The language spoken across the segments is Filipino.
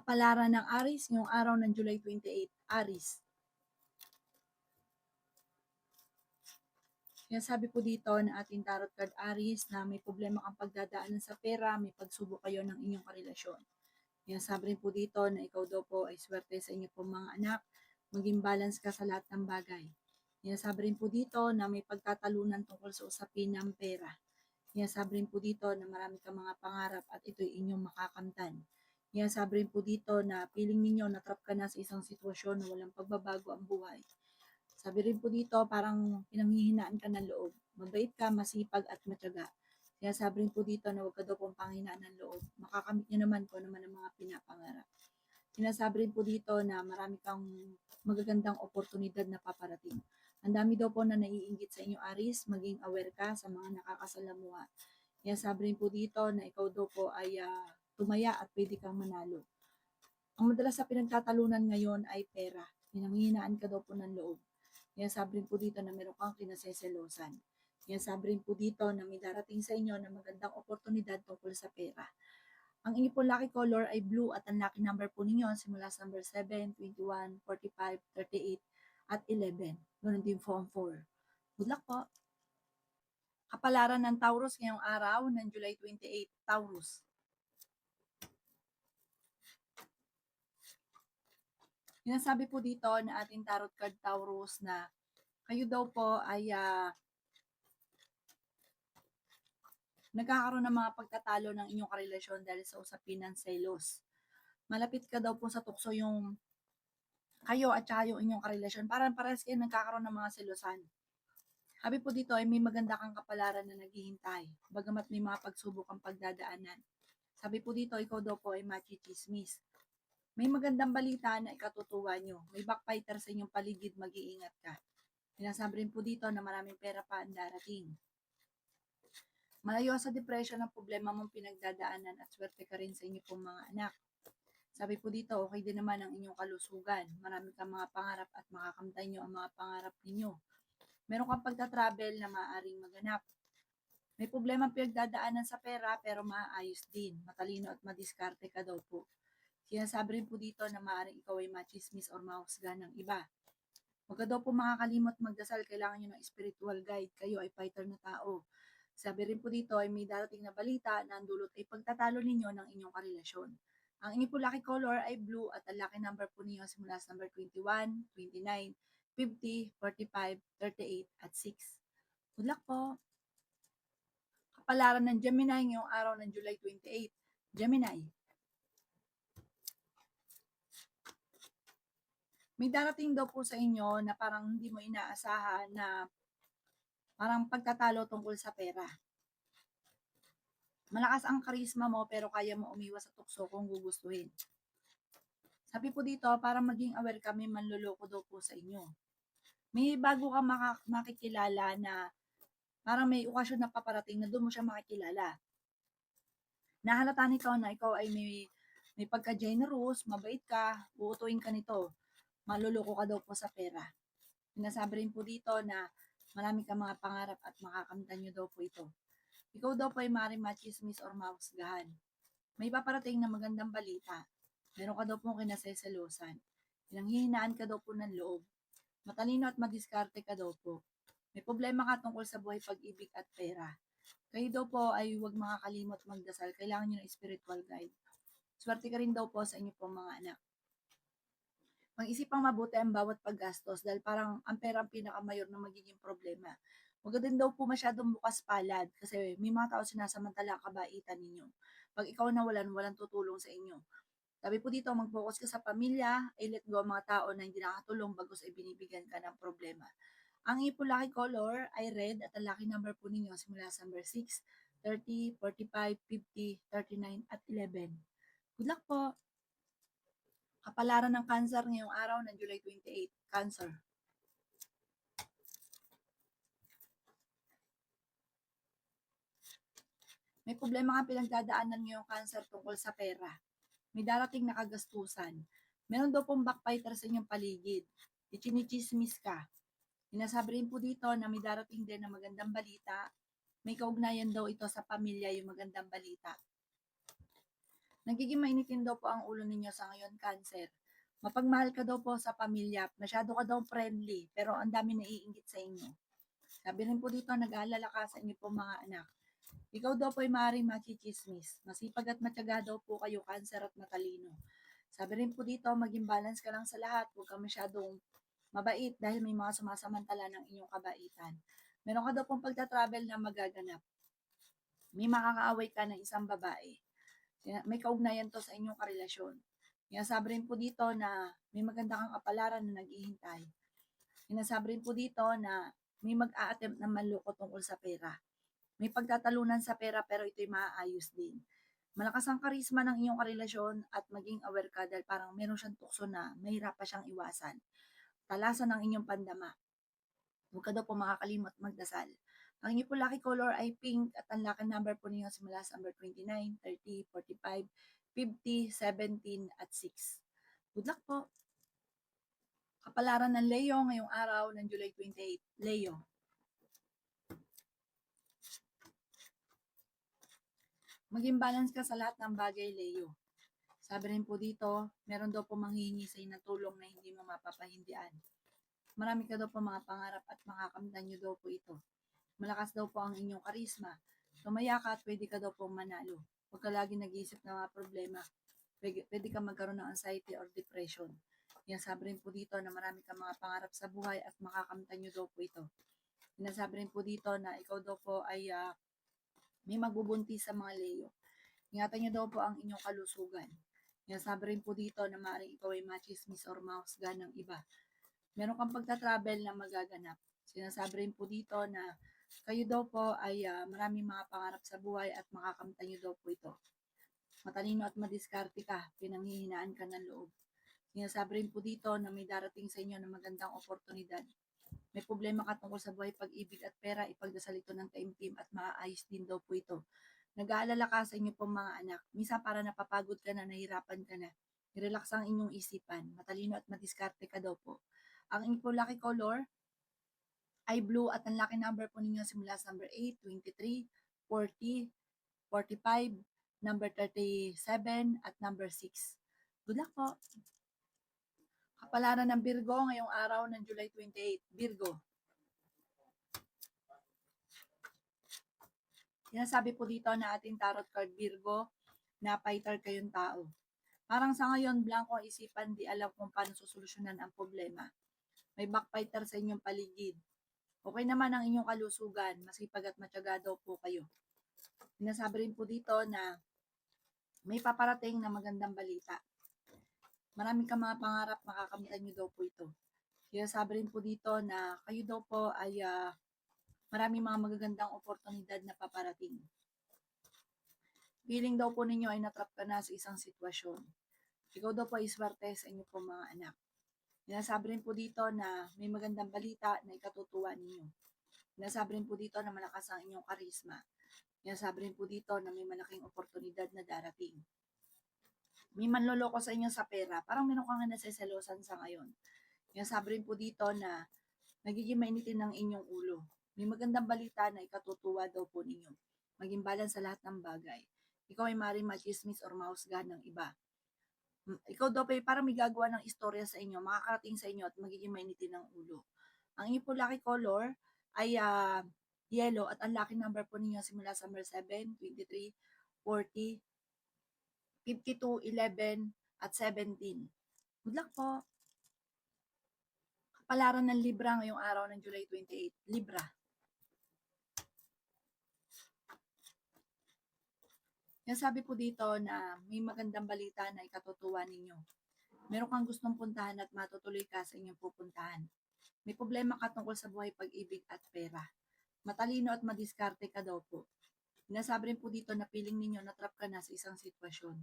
Kapalaran ng Aris ngayong araw ng July 28, Aris. Sinasabi po dito na ating tarot card Aris na may problema kang pagdadaanan sa pera, may pagsubok kayo ng inyong karelasyon. Sinasabi rin po dito na ikaw daw po ay swerte sa inyo pong mga anak, maging balance ka sa lahat ng bagay. Sinasabi rin po dito na may pagtatalunan tungkol sa usapin ng pera. Sinasabi rin po dito na marami kang mga pangarap at ito'y inyong makakamtan. Sinasabi rin po dito na feeling ninyo natrap ka na sa isang sitwasyon na walang pagbabago ang buhay. Sabi rin po dito, parang pinanghihinaan ka ng loob. Mabait ka, masipag at matyaga. Kaya sabi rin po dito na huwag ka daw pong panghinaan ng loob. Makakamit niyo naman po naman ang mga pinapangarap. Sinasabi rin po dito na marami kang magagandang oportunidad na paparating. Ang dami daw po na naiinggit sa inyo, Aris. Maging aware ka sa mga nakakasalamuha. Kaya sabi rin po dito na ikaw daw po ay tumaya at pwede kang manalo. Ang madalas sa pinagtatalunan ngayon ay pera. Pinanghihinaan ka daw po ng loob. Kaya sabi rin po dito na meron kang kinaseselosan. Kaya sabi rin po dito na may darating sa inyo na magandang oportunidad tungkol sa pera. Ang inyo po lucky color ay blue at ang lucky number po ninyo simula sa number 7, 21, 45, 38 at 11. Ganun din po ang 4. Good luck po! Kapalaran ng Taurus ngayong araw ng July 28, Taurus. Sinasabi po dito na ating tarot card Taurus na kayo daw po ay nagkakaroon ng mga pagtatalo ng inyong karelasyon dahil sa usapin ng selos. Malapit ka daw po sa tukso yung kayo at saka yung inyong karelasyon. Parang parehas kayo nagkakaroon ng mga selosan. Sabi po dito ay may maganda kang kapalaran na naghihintay, bagamat may mga pagsubok ang pagdadaanan. Sabi po dito, ikaw daw po ay machichismis. May magandang balita na ikatutuwa nyo. May backfighter sa inyong paligid, mag-iingat ka. Sinasabi rin po dito na maraming pera pa ang darating. Malayo sa depression ang problema mong pinagdadaanan at swerte ka rin sa inyo pong mga anak. Sabi po dito, okay din naman ang inyong kalusugan. Marami kang mga pangarap at makakamtan nyo ang mga pangarap ninyo. Meron kang pagta-travel na maaaring maganap. May problema pinagdadaanan sa pera pero maayos din. Matalino at madiskarte ka daw po. Sinasabi rin po dito na maaaring ikaw ay machismis or mahusgahan ng iba. Huwag ka daw po makakalimot magdasal, kailangan nyo ng spiritual guide. Kayo ay fighter na tao. Sabi rin po dito ay may darating na balita na ang dulot ay pagtatalo ninyo ng inyong karelasyon. Ang inyong po lucky color ay blue at ang lucky number po ninyo simula sa number 21, 29, 50, 45, 38 at 6. Good luck po! Kapalaran ng Gemini ngayong araw ng July 28. Gemini. May darating daw po sa inyo na parang hindi mo inaasahan na parang pagtatalo tungkol sa pera. Malakas ang karisma mo pero kaya mo umiwas sa tukso kung gugustuhin. Sabi po dito, para maging aware kami, manloloko daw po sa inyo. May bago kang makikilala na parang may okasyon na paparating na doon mo siya makikilala. Nahalata nito na ikaw ay may pagka-generous, mabait ka, uutuin ka nito. Maluloko ka daw po sa pera. Sinasabi rin po dito na marami kang mga pangarap at makakamtan nyo daw po ito. Ikaw daw po ay maaaring machismis or mahusgahan. May paparating na magandang balita. Meron ka daw pong kinaseselosan. Pinanghihinaan ka daw po ng loob. Matalino at madiskarte ka daw po. May problema ka tungkol sa buhay, pag-ibig at pera. Kayo daw po ay huwag makakalimot magdasal. Kailangan nyo ng spiritual guide. Swerte ka rin daw po sa inyo pong mga anak. Mag-isipang mabuti ang bawat paggastos dahil parang ang pera ang pinakamayor na magiging problema. Huwag din daw po masyadong bukas palad kasi may mga tao sinasamantala ang kabaitan ninyo. Pag ikaw nawalan, walang tutulong sa inyo. Sabi po dito, mag-focus ka sa pamilya, i-let go ang mga tao na hindi nakatulong bagos ay binibigyan ka ng problema. Ang iyong lucky color ay red at ang lucky number po ninyo simula sa number 6, 30, 45, 50, 39 at 11. Good luck po! Kapalaran ng Cancer ngayong araw ng July 28, Cancer. May problema kang pinagdadaanan ngayong Cancer tungkol sa pera. May darating na kagastusan. Meron daw pong backfighter sa inyong paligid. Ichinichismis ka. Sinasabi rin po dito na may darating din na magandang balita. May kaugnayan daw ito sa pamilya yung magandang balita. Nagiging mainitin daw po ang ulo ninyo sa ngayon, Cancer. Mapagmahal ka daw po sa pamilya, masyado ka daw friendly, pero ang dami naiinggit sa inyo. Sabi rin po dito, nag-aalala ka sa inyo po mga anak. Ikaw daw po ay maaaring machichismis. Masipag at matyaga daw po kayo, Cancer, at matalino. Sabi rin po dito, maging balance ka lang sa lahat. Huwag ka masyadong mabait dahil may mga sumasamantala ng inyong kabaitan. Meron ka daw pong pagta-travel na magaganap. May makakaaway ka ng isang babae. May kaugnayan to sa inyong karelasyon. Sinasabi rin po dito na may maganda kang kapalaran na naghihintay. Sinasabi rin po dito na may mag-a-attempt na manloko tungkol sa pera. May pagtatalunan sa pera pero ito'y maaayos din. Malakas ang karisma ng inyong karelasyon at maging aware ka dahil parang meron siyang tukso na mahirap pa siyang iwasan. Talasan ng inyong pandama. Huwag ka daw po makakalimot magdasal. Ang inyong po lucky color ay pink at ang lucky number po ninyo simula sa number 29, 30, 45, 50, 17 at 6. Good luck po! Kapalaran ng Leo ngayong araw ng July 28. Leo. Maging balance ka sa lahat ng bagay, Leo. Sabi rin po dito, meron daw po manghihingi sa ng tulong na hindi mo mapapahindian. Marami ka daw po mga pangarap at makakamtan nyo daw po ito. Malakas daw po ang inyong karisma. Tumaya ka at pwede ka daw po manalo. Huwag ka lagi nag-iisip ng mga problema. Pwede ka magkaroon ng anxiety or depression. Sabi rin po dito na marami kang mga pangarap sa buhay at makakamtan nyo daw po ito. Sinasabi rin po dito na ikaw daw po ay may magbubuntis sa mga Leo. Ingatan nyo daw po ang inyong kalusugan. Sabi rin po dito na maaaring ikaw ay machismis or mahusgan ng iba. Meron kang pagta-travel na magaganap. Sinasabi rin po dito na kayo daw po ay maraming mga pangarap sa buhay at makakamtan nyo daw po ito. Matalino at madiskarte ka, pinanghihinaan ka ng loob. Sinasabi rin po dito na may darating sa inyo na magandang oportunidad. May problema ka tungkol sa buhay, pag-ibig at pera, ipagdasal ito ng taimtim at maaayos din daw po ito. Nag-aalala ka sa inyo pong mga anak. Minsan para napapagod ka na, nahirapan ka na. I-relax ang inyong isipan. Matalino at madiskarte ka daw po. Ang inyong po lucky color ay blue at ang lucky number po ninyo simula sa number 8, 23, 40, 45, number 37 at number 6. Good luck po! Kapalaran ng Virgo ngayong araw ng July 28. Virgo. Sinasabi po dito na ating tarot card Virgo, na fighter kayong tao. Parang sa ngayon, blanco ang isipan, di alam kung paano susolusyonan ang problema. May backfighter sa inyong paligid. Okay naman ang inyong kalusugan, masipag at matyaga daw po kayo. Sinasabi rin po dito na may paparating na magandang balita. Marami kang mga pangarap, makakamtan nyo daw po ito. Sinasabi rin po dito na kayo daw po ay maraming mga magagandang oportunidad na paparating. Feeling daw po ninyo ay natrap ka na sa isang sitwasyon. Ikaw daw po ay swerte sa inyo po mga anak. Sinasabi rin po dito na may magandang balita na ikatutuwa ninyo. Sinasabi rin po dito na malakas ang inyong karisma. Sinasabi rin po dito na may malaking oportunidad na darating. May manloloko sa inyo sa pera. Parang meron kang naseselosan sa ngayon. Sinasabi rin po dito na nagiging mainitin ng inyong ulo. May magandang balita na ikatutuwa daw po ninyo. Maging balance sa lahat ng bagay. Ikaw ay maaaring machismis or mahusgahan ng iba. Ikaw daw parang may gagawa ng istorya sa inyo, makakarating sa inyo at magiging mainitin ng ulo. Ang inyong po lucky color ay yellow at ang lucky number po ninyo simula sa number 7, 23, 40, 52, 11, at 17. Good luck po! Kapalaran ng Libra ngayong araw ng July 28. Libra. Sabi po dito na may magandang balita na ikatutuwa ninyo. Meron kang gustong puntahan at matutuloy ka sa inyong pupuntahan. May problema ka tungkol sa buhay, pag-ibig at pera. Matalino at madiskarte ka daw po. Sinasabi rin po dito na piling ninyo na trap ka na sa isang sitwasyon.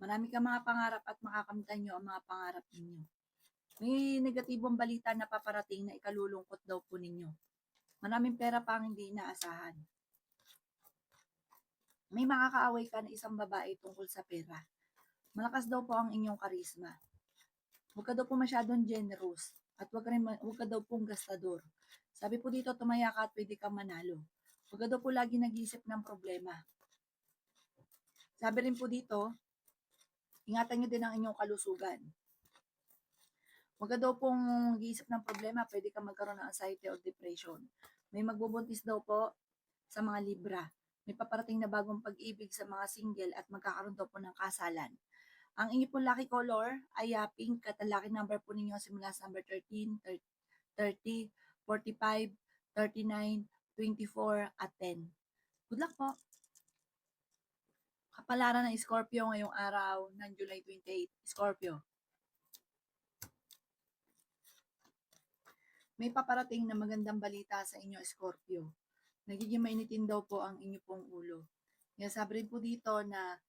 Marami kang mga pangarap at makakamtan nyo ang mga pangarap ninyo. May negatibong balita na paparating na ikalulungkot daw po ninyo. Maraming pera pa ang hindi inaasahan. May makakaaway ka na isang babae tungkol sa pera. Malakas daw po ang inyong karisma. Huwag ka daw po masyadong generous at huwag ka daw pong gastador. Sabi po dito, tumaya ka at pwede kang manalo. Huwag ka daw po lagi nag-iisip ng problema. Sabi rin po dito Ingatan nyo din ang inyong kalusugan. Huwag ka daw pong mag-iisip ng problema, pwede ka magkaroon ng anxiety or depression. May magbubuntis daw po sa mga Libra. May paparating na bagong pag-ibig sa mga single at magkakaroon daw po ng kasalan. Ang inyo po lucky color ay pink at ang lucky number po ninyo simula sa number 13, 30, 45, 39, 24 at 10. Good luck po! Kapalaran ng Scorpio ngayong araw ng July 28. Scorpio. May paparating na magandang balita sa inyo, Scorpio. Nagiging mainitin daw po ang inyo pong ulo. Kaya sabi rin po dito na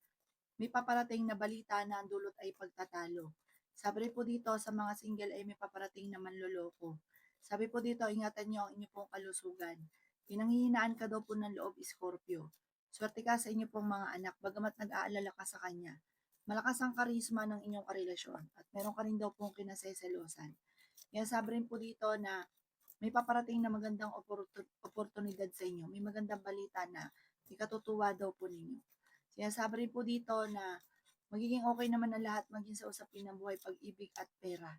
may paparating na balita na ang dulot ay pagtatalo. Sabi rin po dito sa mga single ay may paparating na manloloko. Sabi po dito, ingatan nyo ang inyo pong kalusugan. Pinanghihinaan ka daw po ng loob, Scorpio. Swerte ka sa inyo pong mga anak, bagamat nag-aalala ka sa kanya. Malakas ang karisma ng inyong karelasyon at meron ka rin daw pong kinaseselosan. Kaya sabi rin po dito na may paparating na magandang oportunidad sa inyo. May magandang balita na ikatutuwa daw po ninyo. Kaya sabi rin po dito na magiging okay naman ang lahat maging sa usapin ng buhay, pag-ibig at pera.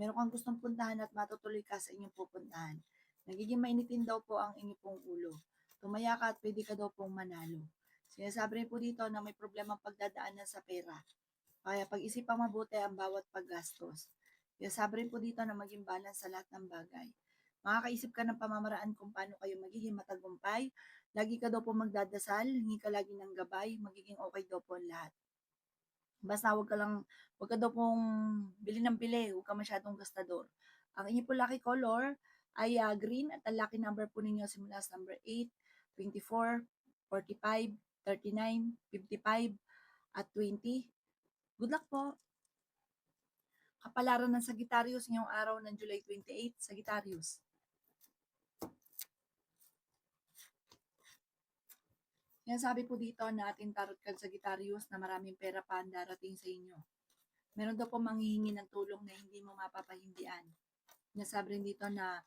Meron kang gustong puntahan at matutuloy ka sa inyong pupuntahan. Nagiging mainitin daw po ang inyong pong ulo. Tumaya ka at pwede ka daw pong manalo. Sinasabi rin po dito na may problemang pagdadaanan sa pera. Kaya pag-isipang mabuti ang bawat paggastos. Kaya sabi rin po dito na maging balance sa lahat ng bagay. Makakaisip ka ng pamamaraan kung paano kayo magiging matagumpay. Lagi ka daw po magdadasal, hingi ka lagi ng gabay, magiging okay daw po ang lahat. Basta wag ka daw pong bili ng bili, huwag ka masyadong gastador. Ang inyo po lucky color ay green at ang lucky number po ninyo simula sa number 8, 24, 45, 39, 55, at 20. Good luck po! Kapalaran ng Sagittarius ngayong araw ng July 28, Sagittarius. Yan sabi po dito na ating tarot card Sagittarius na maraming pera pa ang darating sa inyo. Meron daw po manghihingi ng tulong na hindi mo mapapahindian. Nasabi rin dito na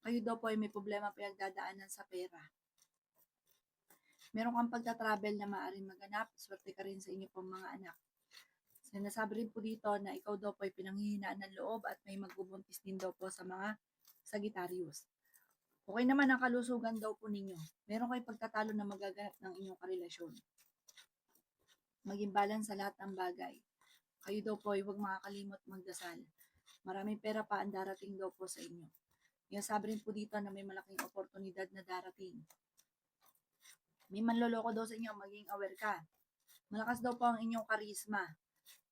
kayo daw po ay may problema pinagdadaanan sa pera. Meron kang pagta-travel na maaaring maganap, swerte ka rin sa inyo pong mga anak. Sinasabi rin po dito na ikaw daw po ay pinanghihinaan ng loob at may magbubuntis din daw po sa mga Sagittarius. Okay naman ang kalusugan daw po ninyo. Meron kayong pagtatalo na magaganap ng inyong karelasyon. Maging balance sa lahat ng bagay. Kayo daw po ay huwag makakalimot magdasal. Maraming pera pa ang darating daw po sa inyo. Kaya sabi rin po dito na may malaking oportunidad na darating. May manloloko daw sa inyo, maging aware ka. Malakas daw po ang inyong karisma.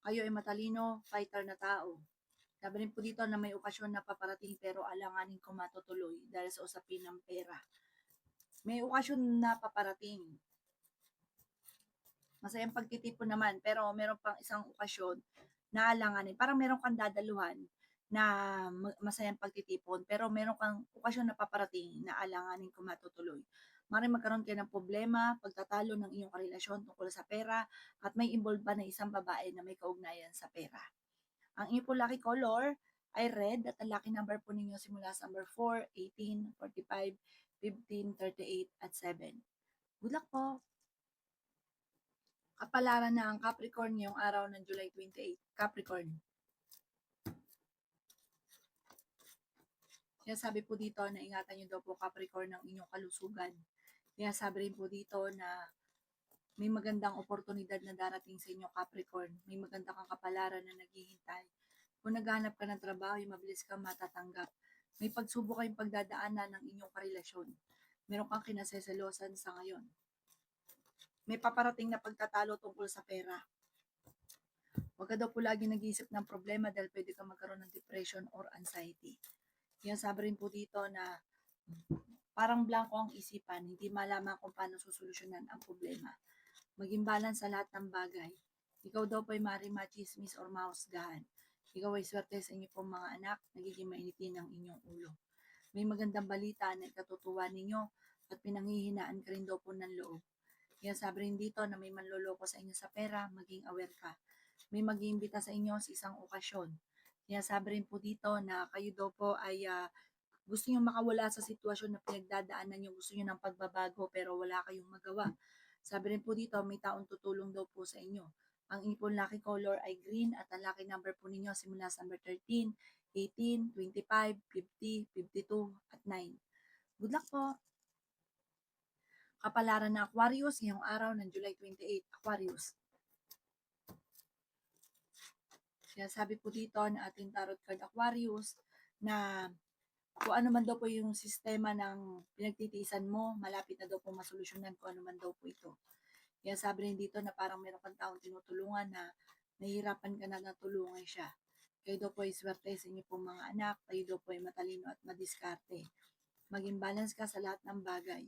Kayo ay matalino, fighter na tao. Sabi rin po dito na may okasyon na paparating pero alanganin kung matutuloy dahil sa usapin ng pera. May okasyon na paparating. Masayang pagtitipon naman pero meron pang isang okasyon na alanganin. Parang meron kang dadaluhan na masayang pagtitipon pero meron kang okasyon na paparating na alanganin kung matutuloy. Maaaring magkaroon kayo ng problema, pagtatalo ng iyong karelasyon tungkol sa pera at may involved pa na isang babae na may kaugnayan sa pera. Ang inyo po lucky color ay red at ang lucky number po ninyo simula sa number 4, 18, 45, 15, 38 at 7. Good luck po! Kapalaran na ang Capricorn ngayong araw ng July 28. Capricorn. Kaya sabi po dito na ingatan nyo daw po Capricorn ng inyong kalusugan. Kaya sabi rin po dito na may magandang oportunidad na darating sa inyo Capricorn. May maganda kang kapalaran na naghihintay. Kung naghahanap ka ng trabaho, mabilis kang matatanggap. May pagsubok kayong pagdadaanan ng inyong karelasyon. Meron kang kinaseselosan sa ngayon. May paparating na pagtatalo tungkol sa pera. Huwag ka daw po lagi nag-iisip ng problema dahil pwede kang magkaroon ng depression or anxiety. Kaya sabi rin po dito na parang blanco ang isipan, hindi malaman kung paano susolusyonan ang problema. Maging balance sa lahat ng bagay. Ikaw daw po ay maaaring machismis or mahusgahan. Ikaw ay swerte sa inyo pong mga anak, nagiging mainitin ang inyong ulo. May magandang balita na ikatutuwa ninyo at pinanghihinaan ka rin daw po ng loob. Kaya sabi rin dito na may manloloko sa inyo sa pera, maging aware ka. May mag-iimbita sa inyo sa isang okasyon. Kaya sabi rin po dito na kayo daw po ay gusto nyo makawala sa sitwasyon na pinagdadaanan nyo, gusto nyo ng pagbabago pero wala kayong magawa. Sabi rin po dito, may taong tutulong daw po sa inyo. Ang inyo pong lucky color ay green at ang lucky number po ninyo simula sa number 13, 18, 25, 50, 52, at 9. Good luck po! Kapalaran ng Aquarius ngayong araw ng July 28, Aquarius. Kaya sabi po dito ng ating tarot card Aquarius na kung ano man daw po yung sistema ng pinagtitiisan mo, malapit na daw po masolusyonan kung ano man daw po ito. Kaya sabi rin dito na parang meron kang taong tinutulungan na nahihirapan ka na natulungan siya. Kayo daw po ay swerte sa inyo pong mga anak, kayo daw po ay matalino at madiskarte. Maging balance ka sa lahat ng bagay.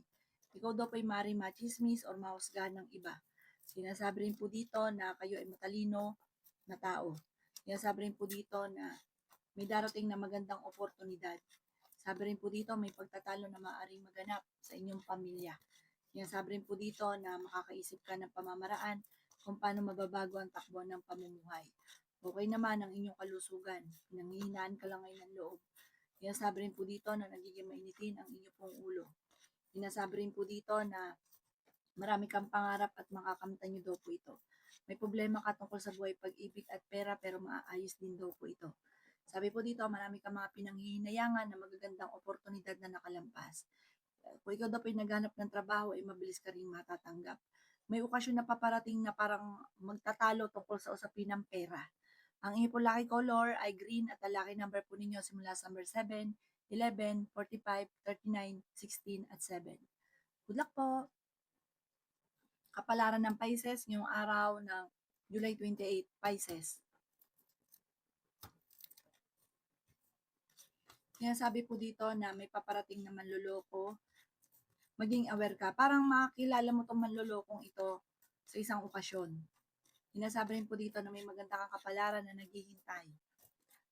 Ikaw daw po ay maaaring machismis or mahusgahan ng iba. Sinasabi rin po dito na kayo ay matalino na tao. Sinasabi rin po dito na may darating na magandang oportunidad. Sabi rin po dito may pagtatalo na maaaring maganap sa inyong pamilya. Sinasabi rin po dito na makakaisip ka ng pamamaraan kung paano mababago ang takbo ng pamumuhay. Okay naman ang inyong kalusugan. Nanghihinaan ka lang ngayon ng loob. Sinasabi rin po dito na nagiging mainitin ang inyong pong ulo. Sinasabi rin po dito na marami kang pangarap at makakamtan nyo daw po ito. May problema ka tungkol sa buhay, pag-ibig at pera pero maaayos din daw po ito. Sabi po dito, marami kang mga pinanghihinayangan na magagandang oportunidad na nakalampas. Kung ikaw daw po naghanap ng trabaho, ay mabilis ka rin matatanggap. May okasyon na paparating na parang magtatalo tungkol sa usapin ng pera. Ang inyo po lucky color ay green at ang lucky number po ninyo simula sa number 7, 11, 45, 39, 16, at 7. Good luck po! Kapalaran ng Pisces ngayong araw ng July 28, Pisces. Kaya sabi po dito na may paparating na manloloko, maging aware ka. Parang makakilala mo itong manlolokong ito sa isang okasyon. Sinasabi rin po dito na may maganda kang kapalaran na naghihintay.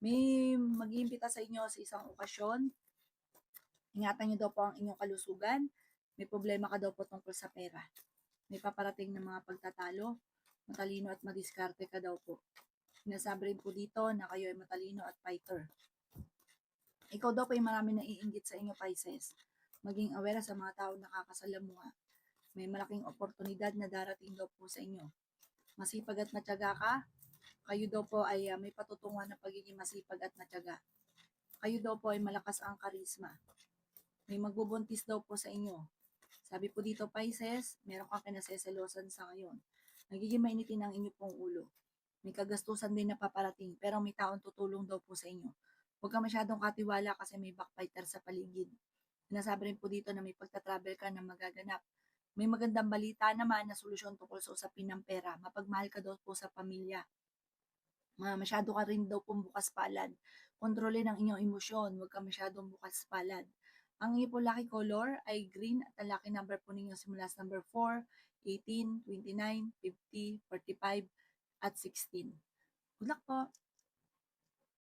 May mag-iimbita sa inyo sa isang okasyon. Ingatan niyo daw po ang inyong kalusugan. May problema ka daw po tungkol sa pera. May paparating na mga pagtatalo. Matalino at madiskarte ka daw po. Sinasabi rin po dito na kayo ay matalino at fighter. Ikaw daw po ay marami naiinggit sa inyo, Pisces. Maging aware sa mga tao nakakasalamuha. May malaking oportunidad na darating daw po sa inyo. Masipag at matyaga ka. Kayo daw po ay may patutunguhan ng pagiging masipag at matyaga. Kayo daw po ay malakas ang karisma. May magbubuntis daw po sa inyo. Sabi po dito, Pisces, meron kang kinaseselosan sa ngayon. Nagiging mainitin ang inyo pong ulo. May kagastusan din na paparating, pero may taong tutulong daw po sa inyo. Huwag ka masyadong katiwala kasi may backbiter sa paligid. Sinasabi rin po dito na may pagta-travel ka na magaganap. May magandang balita naman na solusyon tungkol sa usapin ng pera. Mapagmahal ka daw po sa pamilya. Masyado ka rin daw pong bukas palad. Kontrolin ang inyong emosyon. Huwag ka masyadong bukas palad. Ang inyo po lucky color ay green at ang lucky number po ninyo simula sa number 4, 18, 29, 50, 45, at 16. Good luck po!